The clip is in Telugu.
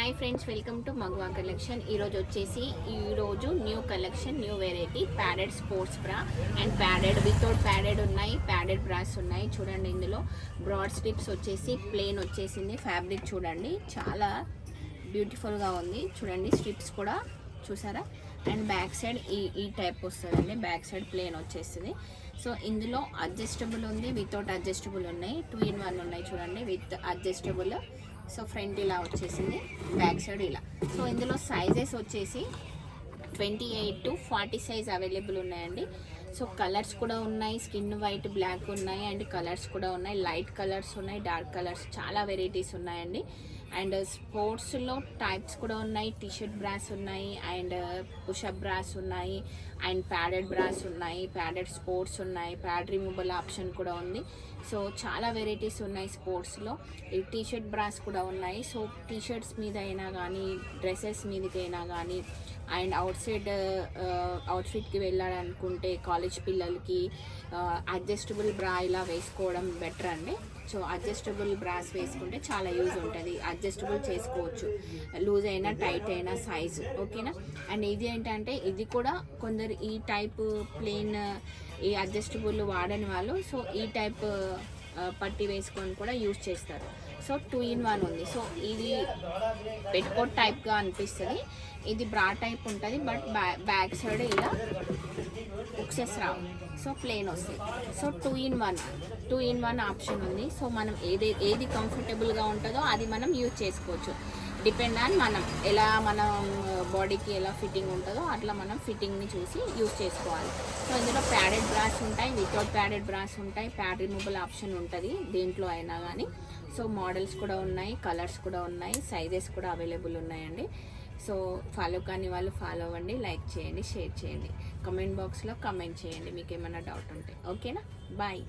హాయ్ ఫ్రెండ్స్, వెల్కమ్ టు మగ్వా కలెక్షన్. ఈరోజు new collection, new variety padded sports bra and padded without padded ఉన్నాయి, ప్యాడెడ్ బ్రాస్ ఉన్నాయి. చూడండి, ఇందులో బ్రాడ్ స్ట్రిప్స్ వచ్చేసి ప్లెయిన్ వచ్చేసింది. ఫ్యాబ్రిక్ చూడండి, చాలా బ్యూటిఫుల్గా ఉంది. చూడండి, స్ట్రిప్స్ కూడా చూసారా. అండ్ బ్యాక్ సైడ్ ఈ టైప్ వస్తుందండి, బ్యాక్ సైడ్ ప్లెయిన్ వచ్చేస్తుంది. సో ఇందులో అడ్జస్టబుల్ ఉంది, వితౌట్ అడ్జస్టబుల్ ఉన్నాయి, 2 in 1 ఉన్నాయి. చూడండి, విత్ అడ్జస్టబుల్. సో ఫ్రంట్ ఇలా వచ్చేసింది, బ్యాక్ సైడ్ ఇలా. సో ఇందులో సైజెస్ వచ్చేసి 28 to 40 సైజ్ అవైలబుల్ ఉన్నాయండి. సో కలర్స్ కూడా ఉన్నాయి, స్కిన్ వైట్, బ్లాక్ ఉన్నాయి, అండ్ కలర్స్ కూడా ఉన్నాయి, లైట్ కలర్స్ ఉన్నాయి, డార్క్ కలర్స్, చాలా వెరైటీస్ ఉన్నాయండి. అండ్ స్పోర్ట్స్లో టైప్స్ కూడా ఉన్నాయి, టీషర్ట్ బ్రాస్ ఉన్నాయి, అండ్ పుషప్ బ్రాస్ ఉన్నాయి, అండ్ ప్యాడెడ్ బ్రాస్ ఉన్నాయి, ప్యాడెడ్ స్పోర్ట్స్ ఉన్నాయి, ప్యాడ్ రిమూవబుల్ ఆప్షన్ కూడా ఉంది. సో చాలా వెరైటీస్ ఉన్నాయి స్పోర్ట్స్లో. ఈ టీషర్ట్ బ్రాస్ కూడా ఉన్నాయి. సో టీషర్ట్స్ మీద అయినా కానీ, డ్రెస్సెస్ మీదకైనా కానీ, అండ్ అవుట్ఫిట్కి వెళ్ళాలనుకుంటే కాలేజ్ పిల్లలకి అడ్జస్టబుల్ బ్రా ఇలా వేసుకోవడం బెటర్ అండి. సో అడ్జస్టబుల్ బ్రాస్ వేసుకుంటే చాలా యూజ్ ఉంటుంది, అడ్జస్టబుల్ చేసుకోవచ్చు, లూజ్ అయినా టైట్ అయినా సైజు, ఓకేనా. అండ్ ఇది ఏంటంటే, ఇది కూడా కొందరు ఈ టైప్ ప్లెయిన్ ఈ అడ్జస్టబుల్ వాడని వాళ్ళు సో ఈ టైప్ పట్టి వేసుకొని కూడా యూజ్ చేస్తారు. సో 2 in 1 ఉంది. సో ఇది పెట్టుకోట్ టైప్గా అనిపిస్తుంది, ఇది బ్రా టైప్ ఉంటుంది, బట్ బ్యాక్ సైడ్ ఇలా ఉక్సెస్ రావు, సో ప్లెయిన్ వస్తాయి. సో 2 in 1 ఆప్షన్ ఉంది. సో మనం ఏది కంఫర్టబుల్గా ఉంటుందో అది మనం యూజ్ చేసుకోవచ్చు. డిపెండ్ ఆన్ మనం ఎలా, మన బాడీకి ఎలా ఫిట్టింగ్ ఉంటుందో అట్లా మనం ఫిట్టింగ్ని చూసి యూజ్ చేసుకోవాలి. సో ఇందులో ప్యాడెడ్ బ్రాస్ ఉంటాయి, వితౌట్ ప్యాడెడ్ బ్రాస్ ఉంటాయి, ప్యాడ్ రిమూవబుల్ ఆప్షన్ ఉంటుంది దేంట్లో అయినా కానీ. సో మోడల్స్ కూడా ఉన్నాయి, కలర్స్ కూడా ఉన్నాయి, సైజెస్ కూడా అవైలబుల్ ఉన్నాయండి. సో ఫాలో కాని వాళ్ళు ఫాలో అవ్వండి, లైక్ చేయండి, షేర్ చేయండి, కమెంట్ బాక్స్లో కమెంట్ చేయండి మీకు ఏమైనా డౌట్ ఉంటే, ఓకేనా. బాయ్.